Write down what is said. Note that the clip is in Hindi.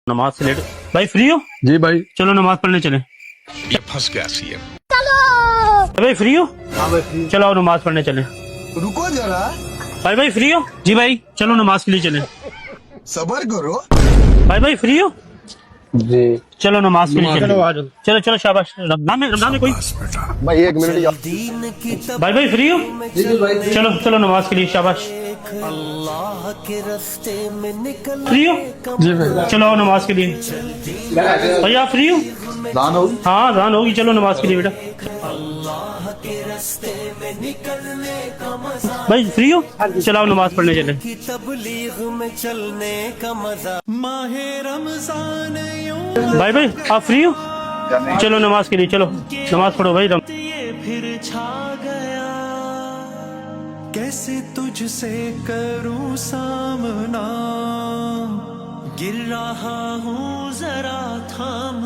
नमाज से लेट। भाई फ्री हो? जी भाई। चलो नमाज पढ़ने चले। ये फंस गया सीएम। भाई फ्री हो? हाँ भाई फ्री। चलो नमाज पढ़ने चले। रुको जरा, भाई फ्री हो? जी भाई चलो नमाज के लिए चले। सबर करो। भाई फ्री हो? जी चलो नमाज के लिए चले। चलो आ जाओ। चलो चलो शाबाश। रमजान में कोई। भाई एक मिनट यार। भाई फ्री हो? जी भाई। चलो चलो नमाज के लिए शाबाश। अल्लाह के रास्ते में निकल फ्री हो? जी भाई। चलो आओ नमाज के लिए। भाई आप फ्री हो? दान होगी। हाँ अजान होगी, चलो नमाज के लिए बेटा। अल्लाह के रास्ते में निकलने का मजा, भाई फ्री हो? चलो आओ नमाज पढ़ने चले। की तबलीग में चलने का मजा, माहे रमजान यूं भाई आप फ्री हो? चलो नमाज के लिए चलो। नमाज पढ़ो भाई। ये फिर छा गया, कैसे तुझसे करूं सामना, गिर रहा हूँ जरा थाम